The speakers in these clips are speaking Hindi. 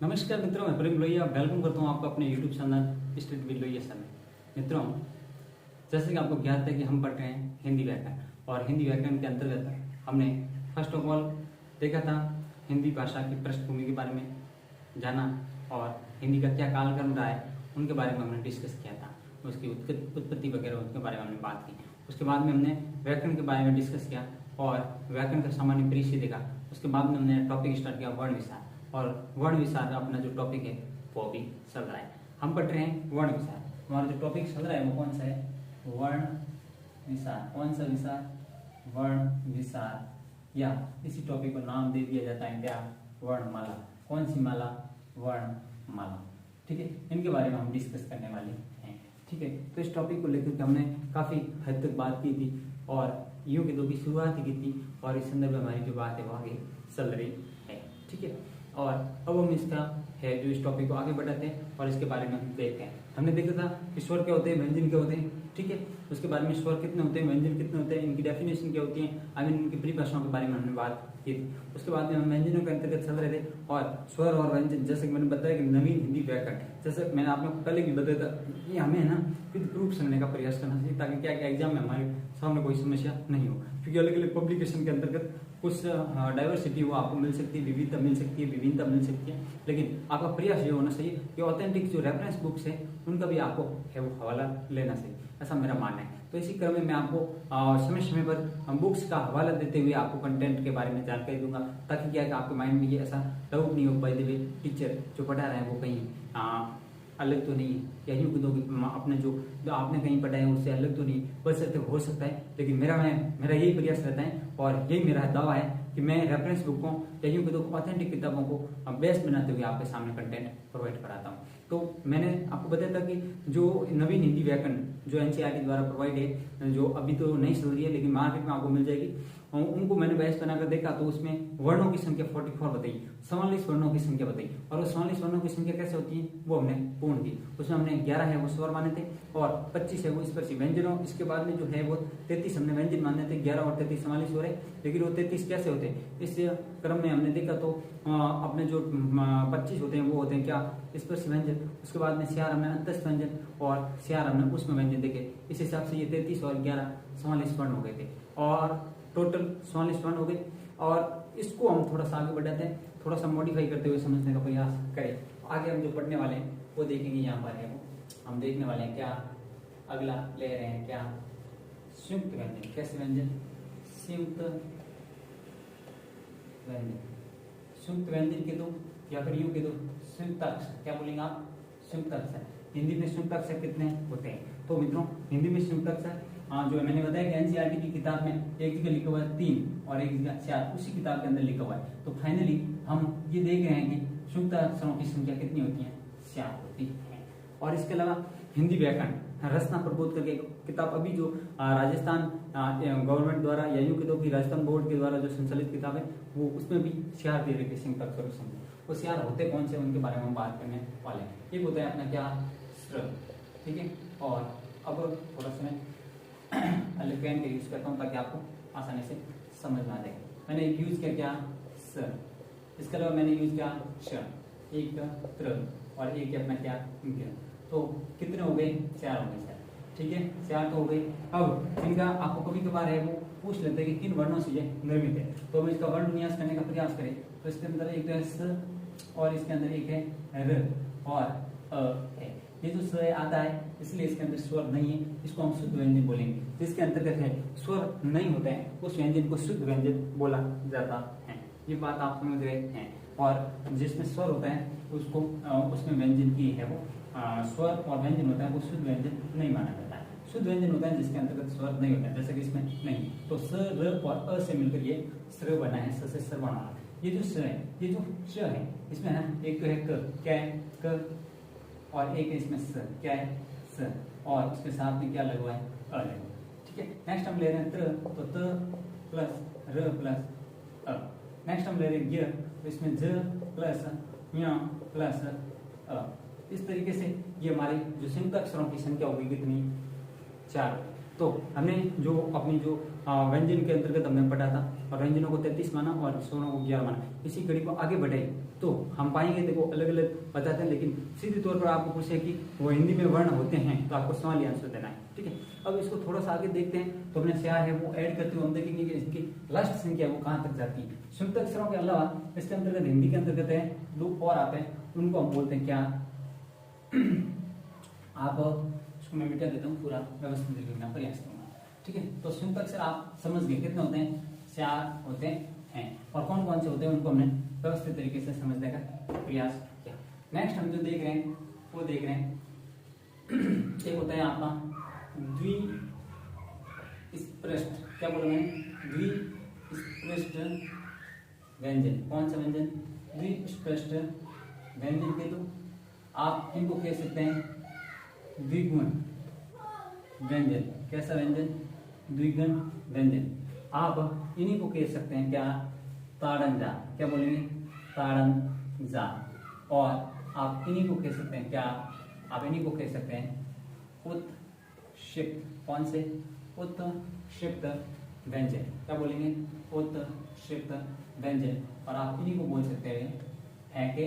नमस्कार मित्रों, मैं प्रेम लोहिया वेलकम करता हूँ आपको अपने YouTube channel street with Lohia sir में। मित्रों, जैसे कि आपको ज्ञात है कि हम पढ़ रहे हैं हिंदी व्याकरण, और हिंदी व्याकरण के अंतर्गत हमने फर्स्ट ऑफ ऑल देखा था हिंदी भाषा की पृष्ठभूमि के बारे में जाना, और हिंदी का क्या कालक्रम रहा है उनके बारे में हमने डिस्कस किया था, उसकी उत्पत्ति वगैरह उसके बारे में हमने बात की। उसके बाद में हमने व्याकरण के बारे में डिस्कस किया और व्याकरण का सामान्य परिचय देखा। उसके बाद में हमने टॉपिक स्टार्ट किया वर्ण विचार, और वर्ण विचार अपना जो टॉपिक है वो भी चल रहा है। हम पढ़ रहे हैं वर्ण विचार। हमारा जो टॉपिक चल रहा है वो कौन सा है? वर्ण विचार। कौन सा विचार? वर्ण विचार, या इसी टॉपिक को नाम दे दिया जाता है क्या? वर्णमाला। कौन सी माला? वर्णमाला। ठीक है, इनके बारे में हम डिस्कस करने वाले हैं। ठीक है, तो इस टॉपिक को लेकर हमने काफी हद तक बात की थी और यूं की दो की शुरुआत ही की थी, और इस संदर्भ में हमारी जो बात है वो आगे चल रही है। ठीक है, और अब हम इसका है जो इस टॉपिक को आगे बढ़ाते हैं और इसके बारे में हम देखते हैं। हमने देखा था कि स्वर क्या होते हैं, व्यंजन क्या होते हैं। ठीक है, उसके बारे में स्वर कितने होते हैं, व्यंजन कितने होते हैं, इनकी डेफिनेशन क्या होती है, आई मीन इनकी परिभाषाओं के बारे में हमने बात की थी। उसके बाद में हम व्यंजनों के अंतर्गत चल रहे थे, और स्वर और व्यंजन जैसे कि मैंने बताया कि नवीन हिंदी व्याकरण, जैसे मैंने आप लोग पहले भी बताया था, ये हमें है ना विद प्रूफ समझने का प्रयास करना चाहिए, ताकि क्या क्या एग्जाम में हमारे सामने कोई समस्या नहीं हो। क्योंकि अलग अलग पब्लिकेशन के अंतर्गत कुछ डाइवर्सिटी वो आपको मिल सकती है, विविधता मिल सकती है, विभिन्नता मिल सकती है, लेकिन आपका प्रयास ये होना चाहिए कि ऑथेंटिक जो रेफरेंस बुक्स है उनका भी आपको है वो हवाला लेना चाहिए, ऐसा मेरा मानना है। तो इसी क्रम में मैं आपको समय समय पर बुक्स का हवाला देते हुए आपको कंटेंट के बारे में जानकारी दूंगा, ताकि क्या है कि आपके माइंड में ये ऐसा डाउट नहीं हो पाए देवे टीचर जो पढ़ा रहे हैं वो कहीं अलग तो नहीं है, या यूं कह दो कि अपने जो आपने कहीं पढ़ा है उससे अलग तो नहीं, बस हो सकता है, लेकिन मेरा यही प्रयास रहता है और यही मेरा दावा है कि मैं रेफरेंस बुकों या यूं कह दो ऑथेंटिक किताबों को बेस्ट बनाते हुए आपके सामने कंटेंट प्रोवाइड कराता हूँ। तो मैंने आपको बताया था कि जो नवीन हिंदी व्याकरण जो एनसीईआरटी द्वारा प्रोवाइड है, जो अभी तो नहीं चल रही है लेकिन मार्केट में आपको मिल जाएगी, उनको मैंने बेस्ट बनाकर देखा तो उसमें वर्णों की संख्या 44 बताई, 44 वर्णों की संख्या बताई, और वो 44 वर्णों की संख्या कैसे होती है वो हमने पूर्ण की। उसमें हमने 11 है वो स्वर माने थे और 25 है वो स्पर्शी व्यंजनों। इसके बाद में जो है वो 33 हमने व्यंजन माने थे, 11 और 33 44 हो रहे, लेकिन वो 33 कैसे होते हैं इस क्रम में हमने देखा तो अपने जो 25 होते हैं वो होते हैं क्या? स्पर्शी व्यंजन। उसके बाद में सियार हमने अंतस्थ व्यंजन और सियार हमने उष्म व्यंजन देखे। इस हिसाब से ये 33 और 11 44 वर्ण हो गए थे, और टोटल 44 वर्ण हो गए। और इसको हम थोड़ा सा आगे बढ़ाते हैं, थोड़ा सा मॉडिफाई करते हुए समझने का प्रयास करें। आगे हम जो पढ़ने वाले हैं वो देखेंगे, यहाँ पर है वो हम देखने वाले हैं क्या? अगला ले रहे हैं क्या? संयुक्त व्यंजन। कैसे व्यंजन? संयुक्त व्यंजन। संयुक्त व्यंजन के दो, या फिर यूं के दो संयुक्त अक्षर। क्या बोलेंगे आप? संयुक्त अक्षर। हिंदी में संयुक्त अक्षर कितने होते हैं? तो मित्रों, हिंदी में संयुक्त अक्षर जो मैंने बताया कि एनसीईआरटी की किताब में एक जगह लिखा हुआ है 3 और एक जगह 4, उसी किताब के अंदर लिखा हुआ है। तो फाइनली हम ये देख रहे हैं कि संयुक्त अक्षरों की संख्या कितनी होती है? 4 होती है। और इसके अलावा हिंदी व्याकरण रचना प्रबोध करके एक किताब अभी जो राजस्थान गवर्नमेंट द्वारा या यूं कह दो कि राजस्थान बोर्ड के द्वारा जो संचालित किताब है वो, उसमें भी 4 दे रखे संयुक्त अक्षरों की संख्या। वो 4 होते कौन से उनके बारे में हम बात करने वाले हैं। एक होता है अपना क्या? स्वर। ठीक है, और अब थोड़ा सा मैं अलग पेन का यूज करता हूँ ताकि आपको आसानी से समझ में आ जाए। मैंने एक यूज किया क्या? सर। इसके अलावा मैंने यूज किया श, एक त्र, और एक अपना क्या? ग। तो कितने हो गए? 4 हो गए सर। ठीक है, 4 तो हो गए। अब इनका आपको कभी कभार है वो पूछ लेते हैं कि किन वर्णों से ये निर्मित है, तो हम इसका वर्ण विन्यास करने का प्रयास करें तो इसके अंदर एक है स और इसके अंदर एक है र और अ है। ये जो स आता है इसलिए इसके अंदर स्वर नहीं है, इसको हम शुद्ध व्यंजन बोलेंगे। जिसके अंतर्गत है स्वर नहीं होते हैं उस व्यंजन को शुद्ध व्यंजन बोला जाता है। ये बात आप समझ रहे हैं। और जिसमें स्वर होता है उसको उसमें व्यंजन की है वो स्वर और व्यंजन होता है वो शुद्ध व्यंजन नहीं माना जाता है। शुद्ध व्यंजन होता है जिसके अंतर्गत स्वर नहीं होता है, जैसे कि इसमें नहीं। तो स, र और अ से मिलकर ये स्र बना है, स से स्र बना। ये जो स है, ये जो श है, इसमें ना एक तो है क, क्या है? क, और एक है इसमें स, क्या है? स, और इसके साथ में क्या लगा हुआ है? अ लगा। ठीक है, नेक्स्ट हम ले रहे हैं त्र, तो त प्लस र प्लस अ। नेक्स्ट हम ले रहे हैं ज्ञ, तो इसमें ज प्लस य प्लस अ। इस तरीके से ये हमारे जो संयुक्त अक्षरों की संख्या होगी कितनी? 4। तो हमने जो अपनी जो व्यंजन के अंतर्गत हमने पढ़ा था, और व्यंजनों को 33 माना और स्वरों को 11 माना। इसी कड़ी को आगे बढ़े तो हम पाएंगे, देखो अलग अलग बताते हैं, लेकिन सीधे तौर पर आपको पूछे कि वो हिंदी में वर्ण होते हैं तो आपको सवाल आंसर देना है, ठीक है। अब इसको थोड़ा सा आगे देखते हैं, तो अपने क्या है वो ऐड करते हुए हम देखेंगे कि इसकी लास्ट संख्या वो कहाँ तक जाती है। संयुक्त अक्षरों के अलावा इसके अंतर्गत हिंदी के अंतर्गत है 2 और आते हैं, उनको हम बोलते हैं क्या, आप उसको मैं मिटा देता हूँ, पूरा व्यवस्थित लिखने का प्रयास करूंगा, ठीक है। तो संयुक्त अक्षर आप समझ गए कितने होते हैं, 4 होते हैं, और कौन कौन से होते हैं उनको हमने व्यवस्थित तरीके से समझने का प्रयास किया। नेक्स्ट हम जो देख रहे हैं वो देख रहे हैं एक होता है आपका द्विस्पृष्ट, क्या बोला मैंने, द्विस्पृष्ट व्यंजन। कौन सा व्यंजन, द्विस्पृष्ट व्यंजन के, तो आप इनको कह सकते हैं द्विगुण व्यंजन। कैसा व्यंजन, द्विगुण व्यंजन। आप इन्हीं को कह सकते हैं क्या, ताड़ंजा, क्या बोलेंगे, ताड़ंजा। और आप इन्हीं को कह सकते हैं क्या, आप इन्हीं को कह सकते हैं उत्क्षिप्त। कौन से, उत्क्षिप्त व्यंजन, क्या बोलेंगे, उत्क्षिप्त व्यंजन। और आप इन्हीं को बोल सकते हैं फेंके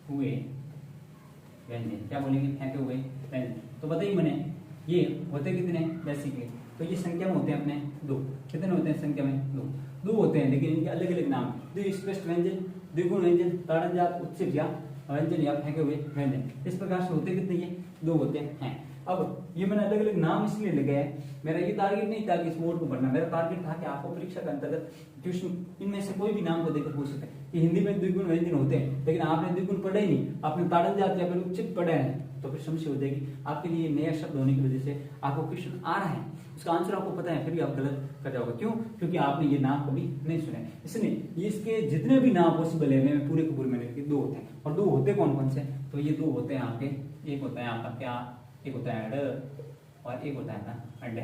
हुए व्यंजन, क्या बोलेंगे, फेंके हुए व्यंजन। तो बताइए मैंने ये होते कितने बेसिकली, तो ये संख्या में होते हैं अपने 2। कितने होते हैं संख्या में, 2 होते हैं, लेकिन इनके अलग अलग नाम, द्विस्पृष्ट व्यंजन, द्विगुण व्यंजन, ताड़नजात, उत्क्षिप्त या व्यंजन या फेंके हुए व्यंजन। इस प्रकार से होते कितने, ये 2 होते हैं। अब ये मैंने अलग अलग नाम इसलिए लगाया है, मेरा ये टारगेट नहीं था कि इस बोर्ड को पढ़ना, मेरा टारगेट था कि आपको परीक्षा के अंतर्गत ट्यूशन इनमें से कोई भी नाम को देखकर पूछ सकते हैं कि हिंदी में द्विगुण व्यंजन होते हैं, लेकिन आपने द्विगुण पढ़े ही नहीं, आपने ताड़नजात या फिर उत्क्षिप्त पढ़े हैं, तो फिर समस्या हो जाएगी। आपके लिए नया शब्द होने की वजह से आपको क्वेश्चन आ रहा है, उसका आंसर आपको पता है, फिर भी आप गलत कर जाओगे। क्यों, क्योंकि आपने ये नाम कभी नहीं सुने। इसलिए इसके जितने भी नाम पॉसिबल है मैं पूरे के पूरे मैंने लिखे, 2 होते हैं। और 2 होते कौन कौन से, तो ये 2 होते हैं आपके, एक होता है आपका क्या, एक होता है अड और एक होता है ना अड्डा।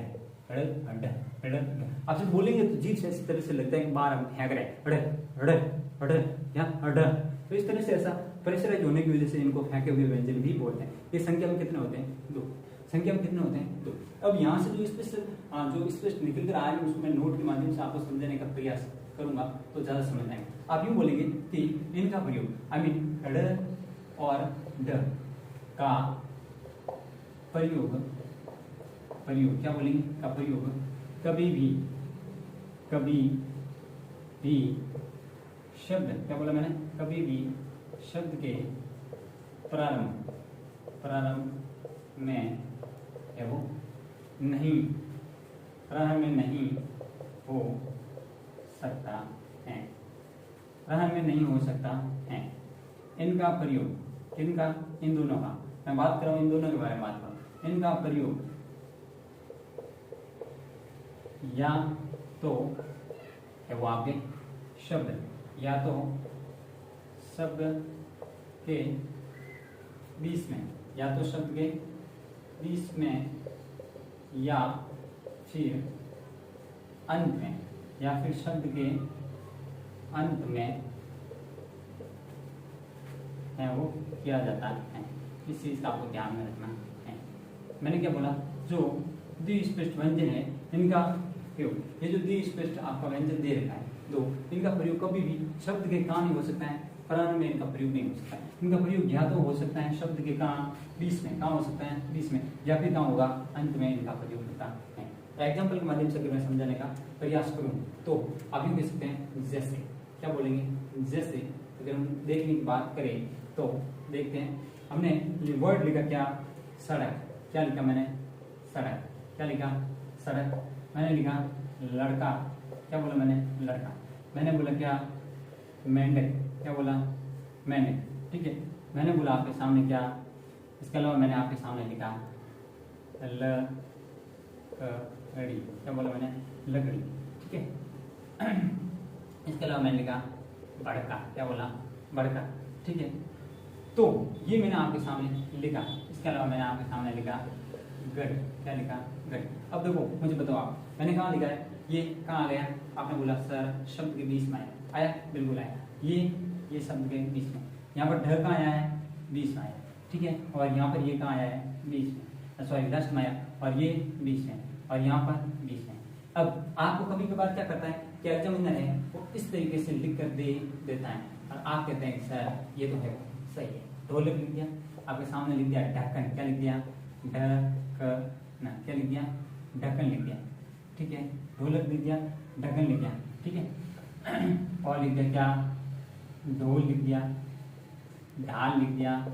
आपसे बोलेंगे तो जीभ से इस तरह से लगता है कि बार हम फेंक रहे या अड, तो इस तरह से ऐसा प्रेशराइज होने की वजह से इनको फेंके हुए व्यंजन भी बोलते हैं। ये संख्या में कितने होते हैं, 2। संख्या में कितने होते हैं, 2। अब यहाँ से जो स्पष्ट निकल कर आए उसको मैं नोट के माध्यम से आपको समझाने का प्रयास करूंगा तो ज्यादा समझ आएंगे। आप यूं बोलेंगे कि इनका प्रयोग, आई मीन ड और ड का प्रयोग क्या बोलेंगे, का प्रयोग कभी भी शब्द, क्या बोला मैंने, कभी भी शब्द के प्रारंभ में है वो नहीं, प्रारंभ में नहीं हो सकता है, प्रारंभ में नहीं हो सकता है। इनका प्रयोग, किनका, इन दोनों का मैं बात कर रहा हूं, इन दोनों के बारे में बात कर रहा हूं। इनका प्रयोग या तो है वो आपके शब्द, या तो शब्द के बीच में, या तो शब्द के बीच में, या फिर अंत में, या फिर शब्द के अंत में है वो किया जाता है। इस चीज का आपको ध्यान में रखना है। मैंने क्या बोला, जो द्विस्पृष्ट व्यंजन है इनका प्रयोग, ये जो द्विस्पृष्ट आपका व्यंजन दे रखा है 2, इनका प्रयोग कभी भी शब्द के कहाँ नहीं हो सकता है, प्रारंभ में इनका प्रयोग नहीं हो सकता है। इनका प्रयोग या तो हो सकता है शब्द के कहाँ, बीच में, कहाँ हो सकता है, बीच में, या फिर कहाँ होगा, अंत में इनका प्रयोग होता है। एग्जाम्पल के माध्यम से अगर मैं समझाने का प्रयास करूँ तो आप यूँ कह सकते हैं जैसे, क्या बोलेंगे, जैसे। अगर हम देखने की बात करें तो देखते हैं, हमने वर्ड लिखा क्या, सड़क, क्या लिखा मैंने, सड़क, क्या लिखा, सड़क। मैंने लिखा लड़का, क्या बोला मैंने, लड़का। मैंने बोला क्या, मेंढक, क्या बोला, मेंढक, ठीक है। मैंने बोला आपके सामने क्या, इसके अलावा मैंने आपके सामने लिखा लकड़ी, क्या बोला मैंने, लकड़ी, ठीक है। इसके अलावा मैंने लिखा बड़का, क्या बोला, बड़का, ठीक है। तो ये मैंने आपके सामने लिखा। इसके अलावा मैंने आपके सामने लिखा गढ़, क्या लिखा, गढ़। अब देखो मुझे बताओ आप, मैंने कहाँ लिखा है, ये कहाँ आ गया, आपने बोला सर शब्द के बीच में आया, बिल्कुल आया। ये शब्द के बीच में, यहाँ पर ढ कहाँ आया है, बीच में आया, ठीक है। और यहाँ पर ये कहाँ आया है, बीच में, सॉरी लास्ट में आया, और ये बीच में, और यहाँ पर बीच में। अब आपको कभी कभार क्या करता है कि एग्जामिनर है वो इस तरीके से लिख कर दे देता है और आप कहते हैं सर ये तो है सही है, ढोलक लिख दिया, आपके सामने लिख दिया ढक्कन, क्या लिख दिया ढक्कन, क्या लिख दिया ढक्कन लिख दिया, ठीक है, ढोलक लिख दिया, ढक्कन लिख दिया, ठीक है, और लिख दिया क्या ढोल लिख दिया, ढाल लिख दिया,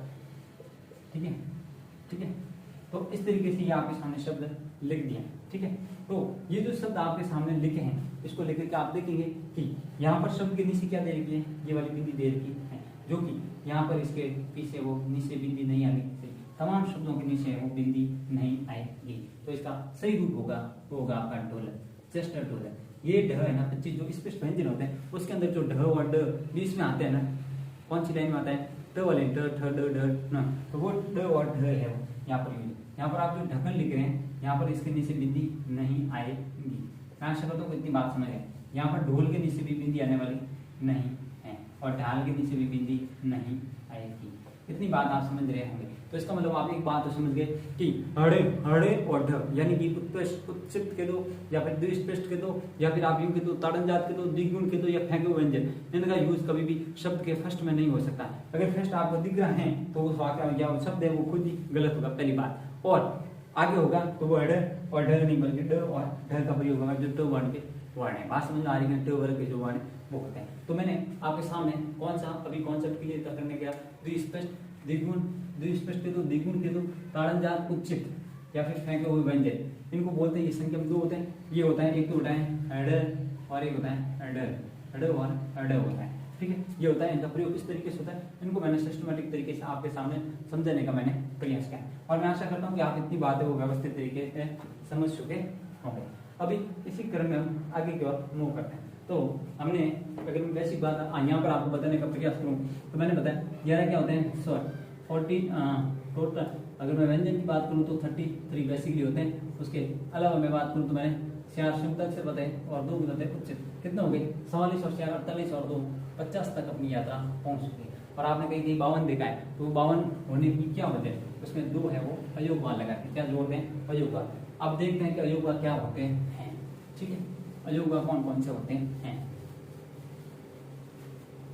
ठीक है, ठीक है। तो इस तरीके से ये आपके सामने शब्द लिख दिया, ठीक है। तो ये जो शब्द आपके सामने लिखे हैं इसको लेकर के आप देखेंगे कि यहाँ पर शब्द के नीचे क्या दे रखी है, ये वाली बिंदी दे रखी है, जो कि यहाँ पर इसके पीछे वो नीचे बिंदी नहीं आएगी, तमाम शब्दों के नीचे वो बिंदी नहीं आएगी। तो इसका सही रूप होगा वो होगा आपका ढोलक, जस्ट ढोलक। ये ढ है ना 25 जो स्पष्ट व्यंजन होते हैं उसके अंदर जो ढ और ड बीच में आते हैं ना, कौन सी लाइन में आता है ट वाले ट ठ ड ढ ना, तो वो ड और ढ है वो यहाँ पर यूज। यहाँ पर आप जो ढक्कन लिख रहे हैं यहाँ पर इसके नीचे बिंदी नहीं आएगी। मैं आशा करता हूँ इतनी बात समझ आए। यहाँ पर ढोल के नीचे भी बिंदी आने वाली नहीं है और ढाल के नीचे भी बिंदी नहीं आएगी। इतनी बात आप समझ रहे होंगे। तो इसका मतलब आप एक बात तो समझ गए कि हड़े हड़े और ढ यानी कि उत्कृष्ट उत्सित के दो या फिर द्विस्पष्ट के दो या फिर आप यूं के दो ताड़नजात के दो द्विगुण के दो या फेंके हुए व्यंजन, इनका यूज कभी भी शब्द के फर्स्ट में नहीं हो सकता। अगर फर्स्ट आपको दिख रहा है तो उस वाक्य या शब्द है वो खुद ही गलत होगा पहली बात, और आगे होगा तो वो ड और ढ नहीं बल्कि ड और ढ का प्रयोग होगा जो ट वर्ण के वर्ण है। बात समझ में आ रही है, ट वर्ग के जो वर्ण वो होते हैं। तो मैंने आपके सामने कौन सा अभी कॉन्सेप्ट क्लियर करने गया, द्विस्पष्ट द्विगुण, द्विस्पष्ट के दो द्विगुण के दो ताड़नजात उच्चित या फिर फेंके हुए व्यंजन, इनको बोलते हैं। ये संख्या में दो होते हैं, ये होता है एक तो होता है अड और एक होता है अडर, अड और अड होता है, ठीक है। ये होता है इनका प्रयोग इस तरीके से होता है। इनको मैंने सिस्टमेटिक तरीके से आपके सामने समझाने का मैंने प्रयास किया और मैं आशा करता हूँ कि आप इतनी बातें वो व्यवस्थित तरीके से समझ चुके होंगे। अभी इसी क्रम में हम आगे की ओर मूव करते हैं। तो हमने अगर मैं बेसिक बात यहाँ पर आपको बताने का प्रयास करूँ तो मैंने बताया 11 क्या होते हैं स्वर, 40 टोटल। अगर मैं व्यंजन की बात करूँ तो 33 बेसिकली होते हैं। उसके अलावा मैं बात करूँ तो मैंने 4 शुभ तक से बताए और 2 बताते उच्चित, कितने हो गए 44 और 4 48 और 2 50 तक अपनी यात्रा पहुंच चुकी है। और आपने कहीं कहीं 52 देखा है, तो 52 होने की क्या वजह है, उसमें 2 है वो अयोगवान लगा के क्या जोड़ते हैं अयोगवा। अब देखते हैं कि अयोगवा क्या होते हैं, ठीक है। अयोगवा कौन कौन से होते हैं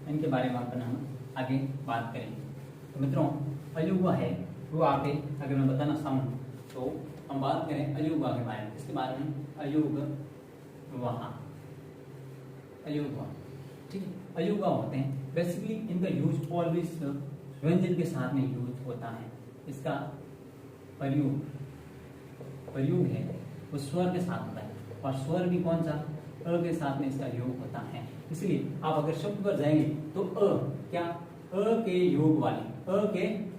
इनके बारे में हम आगे बात करेंगे। तो मित्रों अयोगवा है वो आगे अगर मैं बताना चाहूँ तो हम बात करें अयोगवा के बारे में। इसके बारे में अयोगवा, अयोगवा, ठीक है। अयोगवा होते हैं बेसिकली इनका यूज ऑलवेज व्यंजन के साथ में यूज होता है। इसका प्रयोग है वो स्वर के साथ होता है और स्वर भी कौन सा अ के साथ में इसका योग होता है। इसलिए आप अगर शब्द पर जाएंगे तो क्या के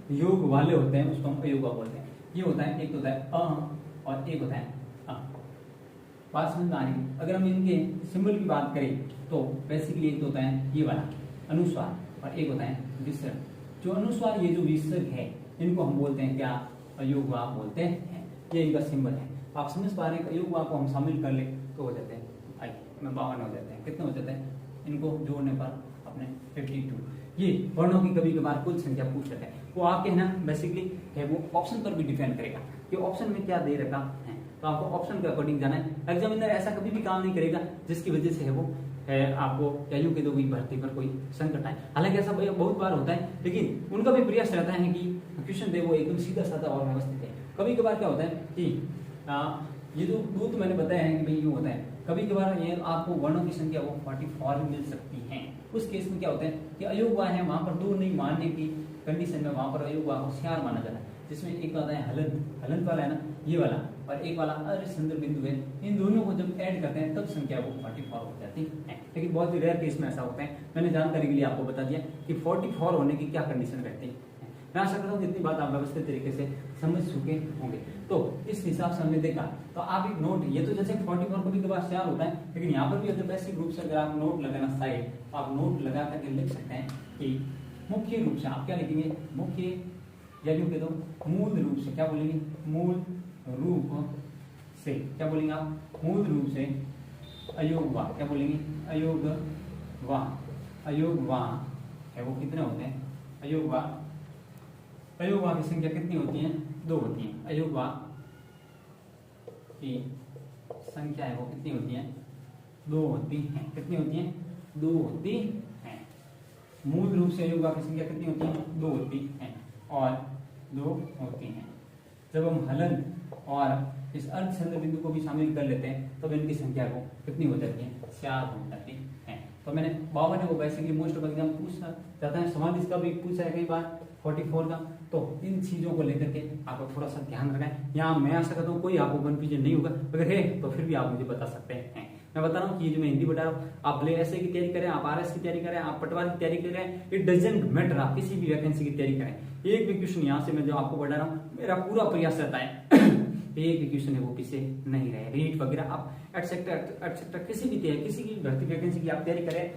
योग वाले होते हैं, उसको हम अयोगवा बोलते हैं। ये होता है एक तो होता है और एक होता है अ। बात समझ में आ रही है। अगर हम इनके सिंबल की बात करें तो बेसिकली एक तो होता है ये वाला अनुस्वार और एक होता है विसर्ग। जो अनुस्वार ये जो विसर्ग है इनको हम बोलते हैं क्या अयोगवा बोलते हैं। ये इनका सिंबल है। आप समझ पा रहे हैं अयोगवा को हम शामिल कर ले तो हो जाते हैं 52 हो जाते हैं। कितने हो जाते हैं इनको जोड़ने पर अपने 52। ये वर्णों की कभी कभार कुल संख्या पूछ रहे हैं, वो आपके है ना बेसिकली है वो ऑप्शन पर भी डिपेंड करेगा कि ऑप्शन में क्या दे रखा है। तो आपको ऑप्शन के अकॉर्डिंग जाना है। एग्जामिनर ऐसा कभी भी काम नहीं करेगा जिसकी वजह से है वो आपको यूं के दो भर्ती पर कोई संकट आए। हालांकि ऐसा बहुत बार होता है, लेकिन उनका भी प्रयास रहता है कि क्वेश्चन दे वो एकदम सीधा साधा और व्यवस्थित है। कभी कभार क्या होता है कि ये जो दो तो मैंने बताया है कि भाई यूं होता है। कभी कभार ये आपको वर्णों की संख्या वो 44 मिल सकती है। उस केस में क्या होता है कि अयोगवा है वहां पर 2 नहीं मानने की कंडीशन में वहां पर अयोगवा होशियार माना जाता है, जिसमें एक आता है हलंत वाला है ना ये वाला, और एक वाला अरिसंद्र बिंदु है। इन दोनों को जब ऐड करते हैं तब संख्या वो 44 हो जाती है। लेकिन बहुत ही रेयर केस में ऐसा होता है। मैंने जानकारी के लिए आपको बता दिया कि 44 होने की क्या कंडीशन रहती है। मैं आशा करता हूँ जितनी बात आप व्यवस्थित तरीके से समझ चुके होंगे। तो इस हिसाब से हमने देखा तो आप एक नोट, ये तो जैसे 44 कभी कभार शेयर होता है, लेकिन यहाँ पर भी अगर बेसिक रूप से अगर आप नोट लगाना साइड तो आप नोट लगा करके लिख सकते हैं कि मुख्य रूप से आप क्या लिखेंगे, मुख्य या यूं कह दो मूल रूप से, क्या बोलेंगे मूल रूप से, क्या बोलेंगे आप मूल रूप से अयोगवा, क्या बोलेंगे अयोगवा है वो कितने होते हैं अयोगवा की संख्या कितनी होती है 2 होती है। अयोगवा की संख्या है वो कितनी होती है, 2 होती हैं। कितनी होती हैं, 2 होती हैं। मूल रूप से अयुग्म की संख्या कितनी होती है, 2 होती हैं और 2 होती हैं। जब हम हलन और इस अर्धचंद्र बिंदु को भी शामिल कर लेते हैं तब इनकी संख्या को कितनी हो जाती है, 4 हो जाती है। तो मैंने 52 को बेसिकली मोस्ट ऑफ एग्जाम पूछा जाता है, सवाल इसका भी पूछा है कई बार 44 का। तो इन चीजों को लेकर के आपको थोड़ा सा ध्यान रखना है। यहाँ मैं आशा करता हूँ कोई आपको कंफ्यूजन नहीं होगा, अगर है तो फिर भी आप मुझे बता सकते हैं। मैं बता रहा हूँ कि ये जो मैं हिंदी बता रहा हूँ, आप भले ऐसे की तैयारी करें, आप आरएस की तैयारी करें, आप पटवार की तैयारी करें, इट डजंट मैटर, आप किसी भी वैकेंसी की तैयारी करें। एक भी क्वेश्चन यहाँ से मैं जो आपको पढ़ा रहा हूँ, मेरा पूरा प्रयास रहता है एक भी क्वेश्चन है वो पीछे नहीं रहे। रीट वगैरह आप एटसेट्रा किसी भी भर्ती वैकेंसी की आप तैयारी करें,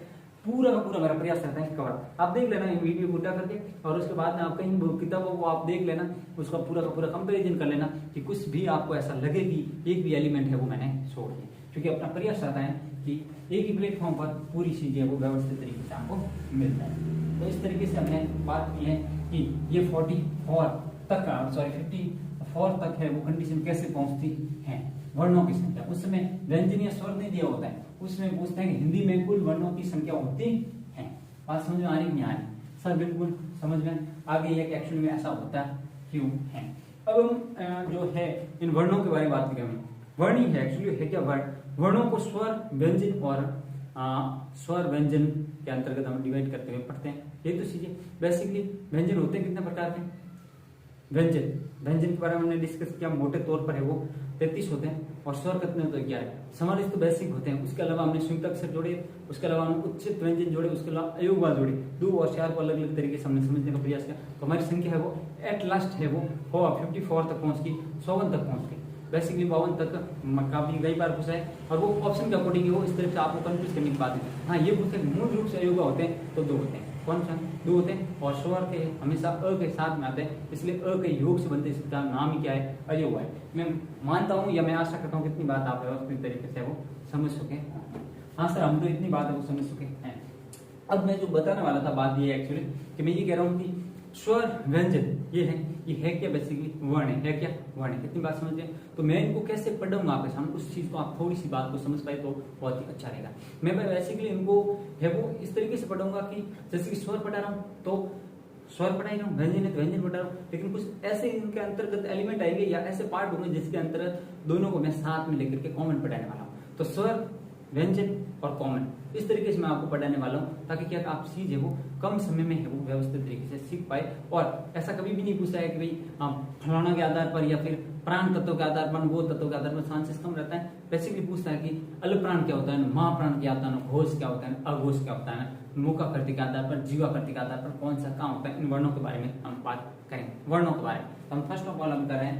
पूरा का पूरा मेरा प्रयास रहता है कवर। आप देख लेना वीडियो को उठा करके और उसके बाद में आप कहीं किताबों को आप देख लेना, उसका पूरा का पूरा कंपैरिजन कर लेना कि कुछ भी आपको ऐसा लगे कि एक भी एलिमेंट है वो मैंने छोड़ दिया, क्योंकि अपना प्रयास रहता है कि एक ही प्लेटफॉर्म पर पूरी चीजें वो व्यवस्थित तरीके से आपको मिल जाए। तो इस तरीके से हमने बात की है कि ये 44 तक का 54 तक है वो कंडीशन कैसे पहुंचती है, वर्णों की संख्या। उस समय व्यंजन या स्वर नहीं दिया होता है, उसमें पूछते हैं कि हिंदी में कुल वर्णों की संख्या होती है। बात समझ में आ रही नहीं आ रही? सर बिल्कुल समझ में आगे ये एक्चुअली में ऐसा होता क्यों है। अब हम जो है इन वर्णों के बारे में बात करें। वर्ण ही है एक्चुअली, है क्या वर्ण? वर्णों को स्वर व्यंजन और स्वर व्यंजन के अंतर्गत हम डिवाइड करते हुए पढ़ते हैं। ये तो चीजें बेसिकली व्यंजन होते हैं कितने प्रकार के? व्यंजन के बारे में हमने डिस्कस किया, मोटे तौर पर है वो 33 होते हैं और स्वर कितने होते हैं 11। समास तो बेसिक होते हैं, उसके अलावा हमने संयुक्त अक्षर जोड़े, उसके अलावा हमने उच्चित व्यंजन जोड़े, उसके अलावा अयोगवा जोड़े, 2 और 4 को अलग अलग तरीके से हमने समझने का प्रयास किया। तो हमारी संख्या है वो एट लास्ट है वो 54 तक पहुंच गई, 54 तक पहुंच गई। बेसिकली 52 तक काफी कई बार पूछा है और वो ऑप्शन के अकॉर्डिंग हो, इस तरह से आपको कंफ्यूज करने की बात है। हाँ, ये पूछते हैं मूल रूप से अयोगवा होते हैं तो 2 होते हैं। कौन सा? 2 होते हैं और स्वर के हमेशा अ के साथ में आते हैं, इसलिए अ के योग से बनते, इसका नाम ही क्या है? अयोगवा है। मैं मानता हूँ या मैं आशा करता हूँ कितनी बात आप व्यवस्थित तरीके से वो समझ सके। हाँ सर, हम तो इतनी बात है वो समझ सके हैं। अब मैं जो बताने वाला था बात ये एक्चुअली कि मैं ये कह रहा हूँ कि स्वर व्यंजन ये है क्या? बेसिकली वर्ण है क्या? वर्ण है। कितनी बात समझ गए? तो मैं इनको कैसे पढ़ूंगा आपके सामने, उस चीज को आप थोड़ी सी बात को समझ पाए तो बहुत ही अच्छा रहेगा। मैं बेसिकली इनको है वो इस तरीके से पढ़ूंगा कि जैसे कि स्वर पढ़ा रहा हूँ तो स्वर पढ़ा ही रहा हूँ, व्यंजन है तो व्यंजन पढ़ा रहा हूँ, लेकिन कुछ ऐसे इनके अंतर्गत एलिमेंट आएंगे या ऐसे पार्ट होंगे जिसके अंतर्गत दोनों को मैं साथ में लेकर के कॉमन पढ़ाने वाला हूँ। तो स्वर व्यंजन और कॉमन इस तरीके से मैं आपको पढ़ाने वाला हूँ ताकि क्या आप चीज है वो कम समय में है वो व्यवस्थित तरीके से सीख पाए। और ऐसा कभी भी नहीं पूछा है कि भाई फलाना के आधार पर या फिर प्राण तत्व के आधार पर, वो तत्व के आधार पर चांसेस कम रहता है। बेसिकली पूछता है कि अल प्राण क्या होता है, महाप्राण क्या होता है, घोष क्या होता है, अघोष क्या होता है, मुखाकृति के आधार पर, जीवाकृति के आधार पर कौन सा कहाँ होता है। इन वर्णों के बारे में हम बात करेंगे। वर्णों के बारे में हम फर्स्ट ऑफ ऑल हम कर रहे हैं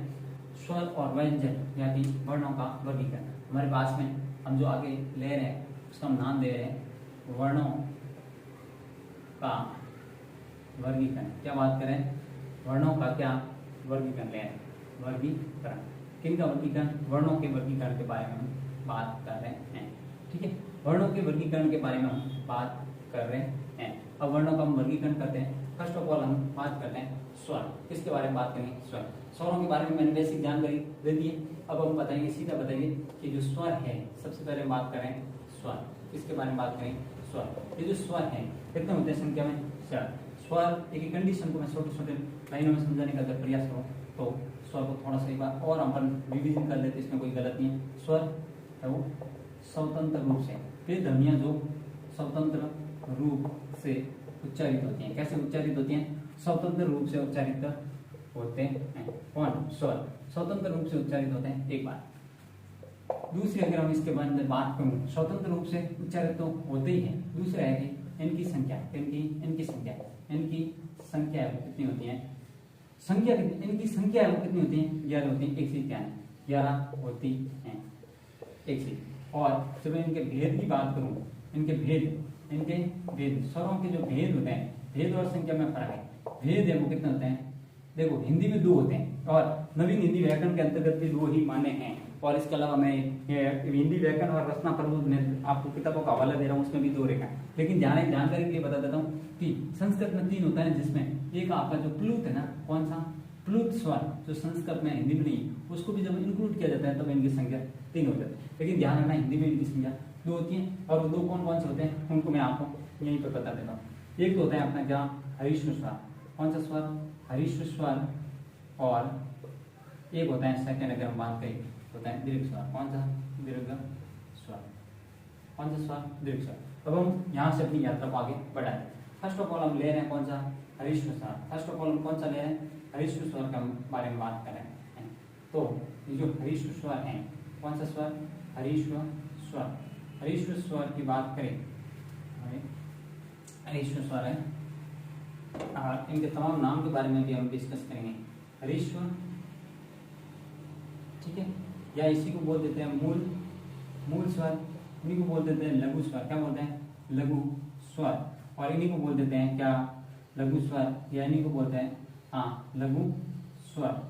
स्वर और व्यंजन यानी वर्णों का वर्गीकरण। हमारे पास में हम जो आगे ले रहे हैं उसका हम नाम दे रहे हैं वर्णों का वर्गीकरण। क्या बात करें? वर्णों का क्या वर्गीकरण ले रहे हैं? वर्गीकरण किन का वर्गीकरण? वर्णों के वर्गीकरण के बारे में हम बात कर रहे हैं। ठीक है, वर्णों के वर्गीकरण के बारे में हम बात कर रहे हैं। अब वर्णों का हम वर्गीकरण करते हैं। फर्स्ट ऑफ ऑल हम बात करते हैं स्वर। किसके बारे में बात करेंगे? स्वर। स्वरों के बारे में मैंने बेसिक जानकारी दे दी है। अब हम बताएंगे, सीधा बताएंगे कि जो स्वर है, सबसे पहले हम बात करें स्वर। किसके बारे में बात करें? स्वर। ये जो स्वर है कितने होते हैं संख्या में? 4। स्वर एक कंडीशन को मैं छोटे छोटे लाइनों में समझाने का अगर प्रयास करूँ तो स्वर को थोड़ा सा एक बार और अपन रिविजन कर लेते, इसमें कोई गलत नहीं है। स्वर है वो स्वतंत्र रूप से, ये ध्वनियां जो स्वतंत्र रूप से उच्चारित होती हैं। कैसे उच्चारित होती हैं? स्वतंत्र रूप से उच्चारित होते हैं। कौन? स्वर स्वतंत्र रूप से उच्चारित होते हैं। एक बात। दूसरी अगर हम इसके बारे में बात करूं, स्वतंत्र रूप से उच्चारित तो होते ही है। दूसरा है कि इनकी संख्या, इनकी संख्या है वो कितनी होती है? इनकी संख्या है वो कितनी होती है? 11 होती है। 1 से 11 होती है। 1 से। और जब मैं इनके भेद की बात करूं, इनके भेद स्वरों के जो भेद होते हैं, भेद और संख्या में फर्क है। भेद है वो कितने होते हैं? देखो, हिंदी में 2 होते हैं और नवीन हिंदी व्याकरण के अंतर्गत भी 2 ही माने हैं। और इसके अलावा मैं हिंदी व्याकरण और रचना प्रबोध में आपको किताबों का हवाला दे रहा हूँ, उसमें भी 2 रेखा है। लेकिन जानकारी के लिए बता देता हूँ कि संस्कृत में 3 होता है, जिसमें एक आपका जो प्लूत है ना, कौन सा? प्लुत स्वर जो संस्कृत में हिंदी में नहीं उसको भी जब इंक्लूड किया जाता है तब इनकी संख्या 3 हो जाती है। लेकिन ध्यान रखना हिंदी में इनकी संख्या 2 होती है और 2 कौन कौन से होते हैं उनको मैं आपको यहीं पर बता देता हूँ। एक तो होता है अपना क्या हरीश्वर स्वर, कौन सा स्वर हरीश्वर स्वर, और एक होता है सेकंड अगर हम बात करें होता है दीर्घ स्वर, कौन सा दीर्घ स्वर, कौन सा स्वर दीर्घ स्वर। अब हम यहाँ से अपनी यात्रा को आगे बढ़ाएं। फर्स्ट ऑफ ऑल हम ले रहे हैं कौन सा हरीश्वर स्वर, फर्स्ट ऑफ ऑल हम कौन सा ले रहे हैं हरीश्वर स्वर के बारे में बात कर रहे हैं। तो ये जो हरीश्वर स्वर है कौन सा स्वर हरीश्वर स्वर, हरीश्वर स्वर की बात करें हरीश्वर स्वर है और इनके तमाम नाम के बारे में भी हम डिस्कस करेंगे। हरीश्वर ठीक है, या इसी को बोल देते हैं मूल स्वर, इन्हीं को बोल देते हैं लघु स्वर, क्या बोलते हैं लघु स्वर, और इन्हीं को बोल देते हैं क्या लघु स्वर, या इन्हीं को बोलते हैं हाँ लघु स्वर,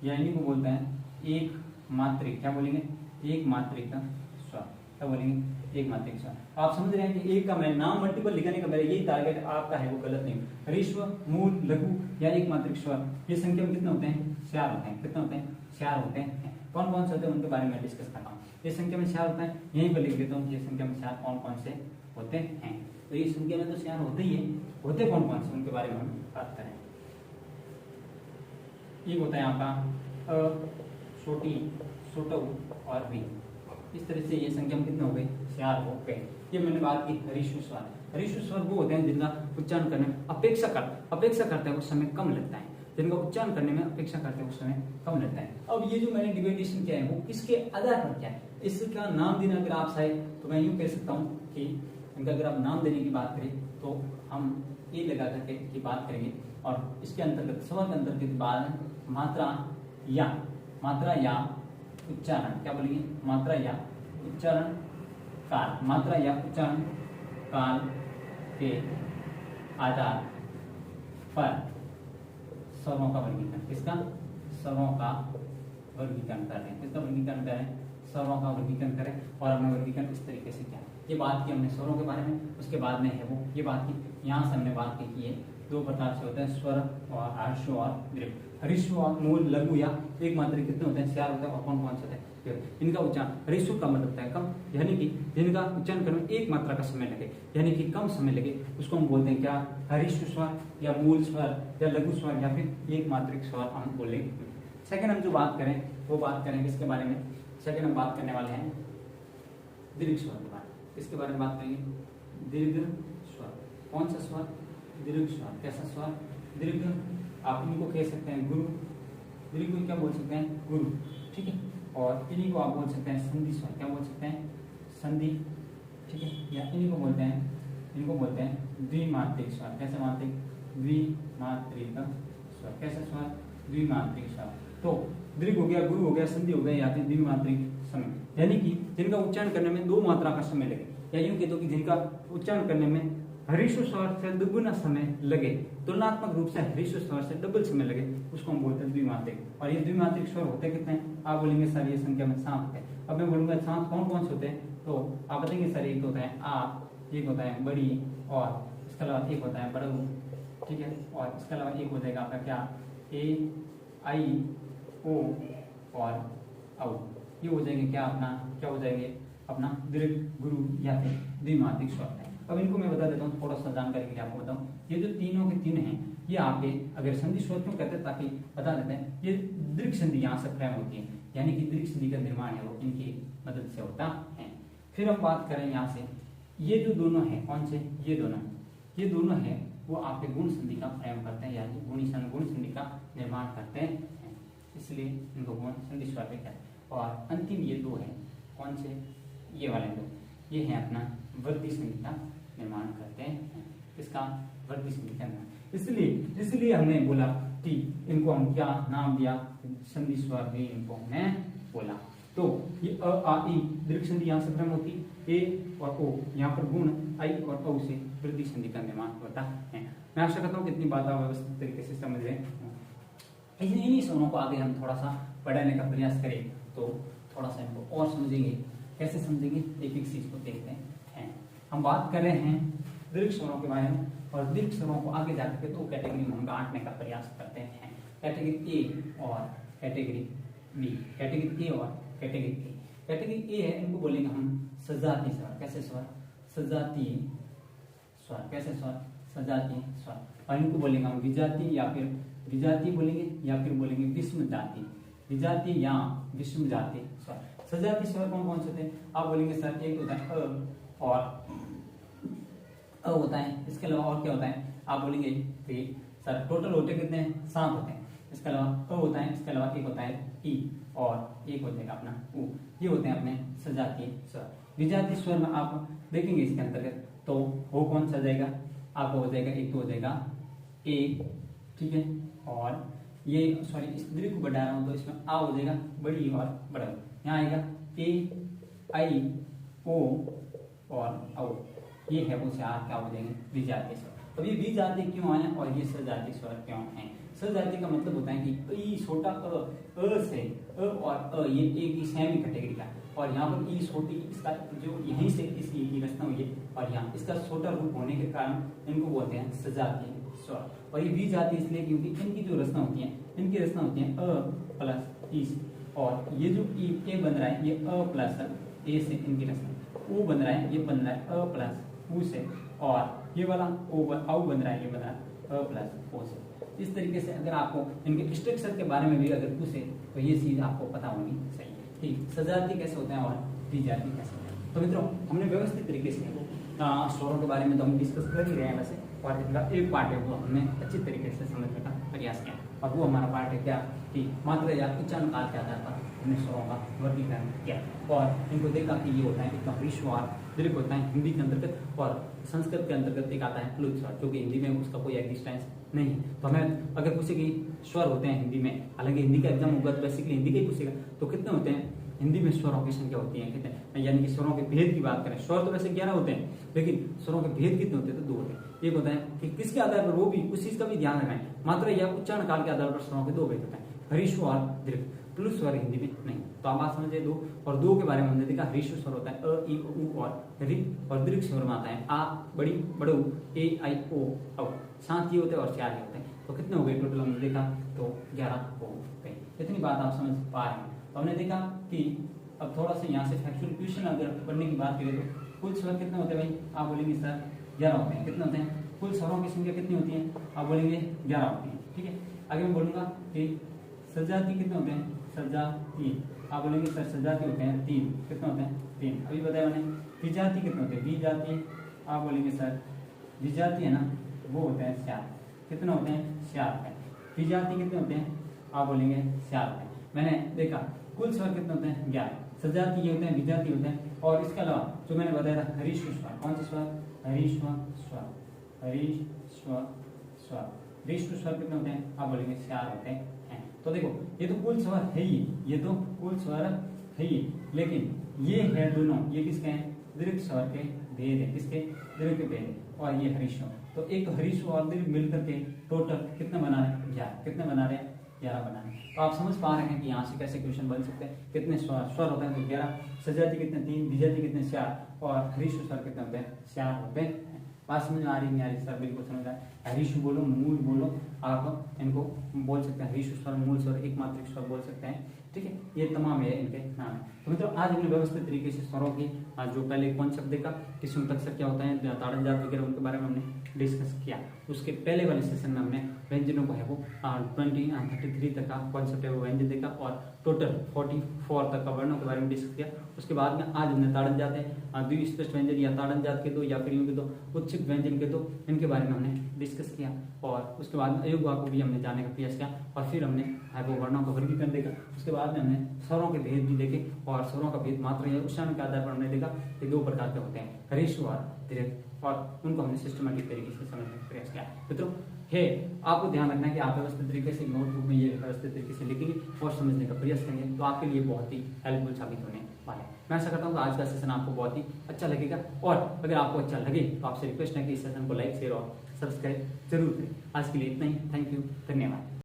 या इन्हीं को बोलते हैं एक मात्रिक, क्या बोलेंगे एक मात्रिक का स्वर, क्या बोलेंगे एक मात्रिक स्वर। आप समझ रहे हैं कि एक का मैं नाम मल्टीपल लिखने का मेरा यही टारगेट आपका है, वो गलत नहीं। हरीश्वर मूल लघु या एक मात्रिक स्वर ये संख्या में कितने होते हैं 4 होते हैं, कितने होते हैं 4 होते हैं। कौन कौन से होते हैं उनके बारे में डिस्कस करता हूँ। ये संख्या में 4 होता है, यहीं पर लिख देता हूँ ये संख्या में 4 कौन कौन से होते हैं। तो ये संख्या में तो 4 होते ही है, होते कौन कौन से उनके बारे में हम बात करें। एक होता है आपका छोटी छोटू और वी, इस तरह से ये संख्या में कितने हो गए 4 हो गए। ये मैंने बात की हरीश्वर स्वर, हरीश्वर स्वर वो होते हैं जिनका उच्चारण करने में अपेक्षा करते हैं उस समय कम लगता है, जिनका उच्चारण करने में अपेक्षा करते हैं उस समय कम लगता है। अब ये जो मैंने डिवाइडेशन किया है वो किसके आधार पर क्या है, इसका नाम देना अगर आप चाहे तो मैं यूं कह सकता हूँ कि इनका अगर आप नाम देने की बात करें तो हम ये लगा करके की बात करेंगे, और इसके अंतर्गत स्वर के अंतर्गत बाद मात्रा या उच्चारण, क्या बोलेंगे मात्रा या उच्चारण काल, मात्रा या उच्चारण काल के आधार पर स्वरों का वर्गीकरण, किसका स्वरों का वर्गीकरण कर रहे हैं, किसका वर्गीकरण करें स्वरों का वर्गीकरण करें। और हमने वर्गीकरण इस तरीके से किया, ये बात की हमने स्वरों के बारे में, उसके बाद में है वो ये बात की यहाँ से हमने बात की है 2 प्रकार से होते हैं स्वर और हर्ष और दीर्घ। हरीश्वर और मूल लघु या एक मात्रिक कितने होते हैं 4 होते हैं, और कौन कौन से होते हैं इनका उच्चारण। हरीश्वर का मतलब होता है कम, यानी कि जिनका उच्चारण करने में एक मात्रा का समय लगे, यानी कि कम समय लगे, उसको हम बोलते हैं क्या हरीश्वर स्वर या मूल स्वर या लघु स्वर या फिर एक मात्रिक स्वर हम बोलेंगे। सेकंड हम जो बात करें वो बात करेंगे इसके बारे में, सेकंड हम बात करने वाले हैं दीर्घ स्वर के बारे में। इसके बारे में बात करेंगे दीर्घ स्वर, कौन सा स्वर दीर्घ स्वर, कैसा स्वर दीर्घ, आप इनको कह सकते हैं गुरु, दीर्घ को क्या बोल सकते हैं गुरु, ठीक है, और इन्हीं को आप बोल सकते हैं संधि स्वर, क्या बोल सकते हैं संधि, ठीक है, या इनको बोलते हैं द्विमात्रिक स्वर, कैसे मात्रिक द्विमात्रिक स्वर, कैसा स्वर द्विमात्रिक स्वर। तो दीर्घ हो गया गुरु हो गया संधि हो गया या फिर द्विमात्रिक समय, यानी कि जिनका उच्चारण करने में 2 मात्रा का समय लगे, या यूं कह दो कि जिनका उच्चारण करने में हरीश्वर स्वर से दुगुना समय लगे, तुलनात्मक रूप से हरीश्वर स्वर से डबल समय लगे, उसको हम बोलते हैं द्विमात्रिक। और ये द्विमात्रिक स्वर होते कितने हैं आप बोलेंगे सर ये संख्या में 7 होते हैं। अब मैं बोलूंगा 7 कौन कौन से होते हैं, तो आप बताएंगे सर एक होता है आप, एक होता है बड़ी, और इसके अलावा एक होता है बड़ू, ठीक है, और इसके अलावा एक हो जाएगा आपका क्या ए आई ओ और औ, ये हो जाएंगे क्या अपना क्या हो जाएंगे अपना दीर्घ गुरु या फिर द्विमात्रिक स्वर है। अब इनको मैं बता देता हूँ थोड़ा सा जानकारी के लिए आपको बताऊँ, ये जो तीनों के तीन हैं ये आपके अगर संधि स्वर क्यों कहते हैं ताकि बता देते हैं, ये दीर्घ संधि यहाँ से फ्रेम होती है, यानी कि दीर्घ संधि का निर्माण है वो इनकी मदद से होता है। फिर हम बात करें यहाँ से ये जो दोनों है कौन से ये दोनों है वो आपके गुण संधि का फ्रेम करते हैं, यानी गुण संधि का निर्माण करते हैं, इसलिए इनको गुण संधि स्वर कहते हैं। और अंतिम ये 2 है कौन से ये वाले 2, ये है अपना वृद्धि संधि का निर्माण करते हैं, इसका वृद्धि संधि का निर्माण। इसलिए हमने बोला कि इनको हम क्या नाम दिया संधि स्वर भी इनको हमने बोला। तो ये अ आ ई दीर्घ संधि यहाँ से फ्रेम होती, ए और ओ यहाँ पर गुण आई और औ से वृद्धि संधि का निर्माण होता है। मैं आशा करता हूँ कि इतनी बात आप व्यवस्थित तरीके से समझ रहे हैं। इन्हीं स्वरों को आगे हम थोड़ा सा पढ़ने का प्रयास करें तो थोड़ा सा इनको और समझेंगे। कैसे समझेंगे एक एक चीज को देखते हैं। हम बात कर रहे हैं दीर्घ स्वरों के बारे में, और दीर्घ स्वरों को आगे जाकर के 2 कैटेगरी में हम बांटने का प्रयास करते हैं। कैटेगरी ए और कैटेगरी बी, कैटेगरी ए और कैटेगरी ए। कैटेगरी ए है, इनको बोलेंगे हम सजातीय स्वर। कैसे स्वर? सजातीय स्वर। कैसे स्वर? सजातीय स्वर। और इनको बोलेंगे हम विजातीय या फिर विजातीय बोलेंगे या फिर बोलेंगे विषम जाति, विजातीय या विषम जाति स्वर। सजातीय स्वर कौन कौन से होते हैं? आप बोलेंगे सर एक होता है और अ होता है, इसके अलावा और क्या होता है? आप बोलेंगे कि सर टोटल होते कितने हैं? 7 होते हैं। इसके अलावा अ होता है, इसके अलावा एक होता है ई और एक हो जाएगा अपना उ। ये होते हैं अपने सजातीय स्वर। विजातीय स्वर में आप देखेंगे इसके अंतर्गत तो वो कौन सा जाएगा? आपको हो जाएगा एक तो हो जाएगा ए, ठीक है, और ये सॉरी इस दीर्घ को बढ़ा रहा हूं तो इसमें आ हो जाएगा बड़ी और बड़ा। यहाँ आएगा ए, आई, ओ और औ। ये है वो चार क्या हो जाएंगे? विजातीय स्वर। अब ये विजातीय क्यों आए और ये सजातीय स्वर क्यों हैं? सजातीय का मतलब होता है कि ई छोटा अ से अ और अ ये एक ही सेम ही कैटेगरी का, और यहाँ पर ई छोटी इसका जो यहीं से इस ई की रचना हुई है और यहाँ इसका छोटा रूप होने के कारण इनको बोलते हैं सजातीय स्वर। और ये विजातीय इसलिए क्योंकि इनकी जो रचना होती है, इनकी रचना होती है अ प्लस ई, और ये जो ई ए बन रहा है ये अ प्लस ए से इनकी रचना, ऊ बन रहा है ये बन रहा है अ प्लस ऊ से, और ये वाला ओ बन रहा है ये बन रहा है अ प्लस ओ से। इस तरीके से अगर आपको इनके स्ट्रक्चर के बारे में भी अगर पूछे तो ये चीज आपको पता होनी चाहिए। ठीक, सजातीय कैसे होते हैं और विजातीय कैसे होते हैं। तो मित्रों हमने व्यवस्थित तरीके से स्वरों के बारे में तो हम डिस्कस कर ही रहे हैं वैसे, और इनका एक पार्ट है वो हमने अच्छी तरीके से समझने का प्रयास किया, और वो हमारा पार्ट है क्या कि मात्रा या उच्चारण काल के आधार पर हमने स्वरों का वर्गीकरण किया और इनको देखा कि ये होता है एक ह्रस्व और दीर्घ होता है हिंदी के अंतर्गत, और संस्कृत के अंतर्गत एक आता है प्लुत स्वर, जो कि हिंदी में उसका कोई एग्जिस्टेंस नहीं है। तो हमें अगर पूछे कि स्वर होते हैं हिंदी में, हालांकि हिंदी का एग्जाम होगा तो बेसिकली हिंदी का ही पूछेगा, तो कितने होते हैं हिंदी में स्वरों की संख्या होती है कितने, यानी कि स्वरों के भेद की बात करें, स्वर तो वैसे 11 होते हैं लेकिन स्वरों के भेद कितने होते हैं? तो 2 होते हैं। एक होता है कि किसके आधार पर, वो भी उस चीज का भी ध्यान रखना है, मात्रा या उच्चारण काल के आधार पर स्वरों के 2 भेद होते हैं, ह्रस्व और दीर्घ। प्लुत स्वर हिंदी में नहीं। तो आप बात समझे 2, और 2 के बारे में हमने देखा ह्रस्व स्वर होता है अ, ई, उ और रि, और दीर्घ स्वर में आता है आ, बड़ी, बड़ो, ए, आई, ओ, औ। 7 ये होते हैं और 4 ये होते हैं। तो कितने हो गए टोटल हमने देखा? तो 11 हो गए। इतनी बात आप समझ पा रहे हैं। तो हमने देखा कि अब थोड़ा सा यहाँ से फैक्चुअल क्वेश्चन अगर पढ़ने की बात करें तो कुल स्वर कितने होते हैं भाई? आप बोलेंगे सर 11 होते हैं। कितने होते हैं? कुल स्वरों की संख्या कितनी होती है? आप बोलेंगे 11 होती है। ठीक है, आगे मैं बोलूंगा कि सजातीय कितने होते हैं? सजातीय आप बोलेंगे सर सजातीय होते हैं 3। कितने होते हैं? 3 अभी बताया मैंने। विजातीय कितने होते हैं? विजातीय आप बोलेंगे सर विजातीय है ना, वो होते हैं 4। कितने होते हैं? 4 होते हैं। विजातीय कितने होते हैं? आप बोलेंगे 4 होते हैं। मैंने देखा कुल स्वर कितने होते हैं? 11। सजातीय होते हैं, विजातीय होते हैं, और इसके अलावा जो मैंने बताया था ह्रस्व स्वर, कौन सा स्वर? ह्रस्व स्वर, ह्रस्व स्वर। ह्रस्व स्वर कितने होते हैं? आप बोलेंगे 4 होते हैं। तो देखो ये तो कुल स्वर है ही, ये तो कुल स्वर है ही, लेकिन ये है दोनों, ये किसके हैं? दीर्घ स्वर के भेद है। किसके? दीर्घ के भेद, और ये ह्रस्व। तो एक ह्रस्व और दीर्घ मिलकर के टोटल कितने बना रहे हैं? 11। कितने बना रहे हैं? 11 बना रहे हैं। तो आप समझ पा रहे हैं कि यहाँ से कैसे क्वेश्चन बन सकते हैं। कितने स्वर होते हैं? तो 11। सजातीय कितने? 3। विजातीय कितने? 4। और ह्रस्व स्वर कितने होते हैं? 4 होते हैं। बात समझ में आ रही नहीं आ रही? सर बिल्कुल समझ आ रहा है। ह्रस्व बोलो, मूल बोलो, आप इनको बोल सकते हैं। ह्रस्व स्वर, मूल स्वर, एकमात्रिक स्वर बोल सकते हैं। ठीक है, ये तमाम है इनके नाम है। तो मतलब आज हमने व्यवस्थित तरीके से स्वरों की जो पहले कॉन्सेप्ट देखा कि संयुक्ताक्षर क्या होता है, ताड़न जात वगैरह उनके बारे में हमने डिस्कस किया। उसके पहले वाले सेशन में हमने व्यंजनों को है वो 33 तक का कॉन्सेप्ट है वो व्यंजन देखा, और टोटल 44 तक का वर्णों के बारे में डिस्कस किया। उसके बाद में आज हमने ताड़न जात है, द्विस्पष्ट व्यंजन या ताड़न जात के 2 या फिर यूं के 2 उच्छिक व्यंजन के 2, इनके बारे में हमने डिस्कस किया। और उसके बाद में अयोगवा को भी हमने जाने का प्रयास किया, और फिर हमने है वो वर्णों का वर्गीकरण देखा। उसके बाद में हमने स्वरों के भेद भी देखे, और स्वरों का भेद मात्रा या उच्चारण के आधार पर हमने देखा कि 2 प्रकार के होते हैं, ह्रस्व और दीर्घ, और उनको हमने सिस्टमैटिक तरीके से समझने का प्रयास किया। मित्रों है आपको ध्यान रखना है कि आप व्यवस्थित तरीके से नोटबुक में ये व्यवस्थित तरीके से लिखेंगे और समझने का प्रयास करेंगे, तो आपके लिए बहुत ही हेल्पफुल साबित होने वाला है। मैं आशा करता हूँ कि आज का सेशन आपको बहुत ही अच्छा लगेगा, और अगर आपको अच्छा लगे तो आपसे रिक्वेस्ट है कि इस सेशन को लाइक, शेयर और सब्सक्राइब जरूर करें। आज के लिए इतना ही। थैंक यू, धन्यवाद।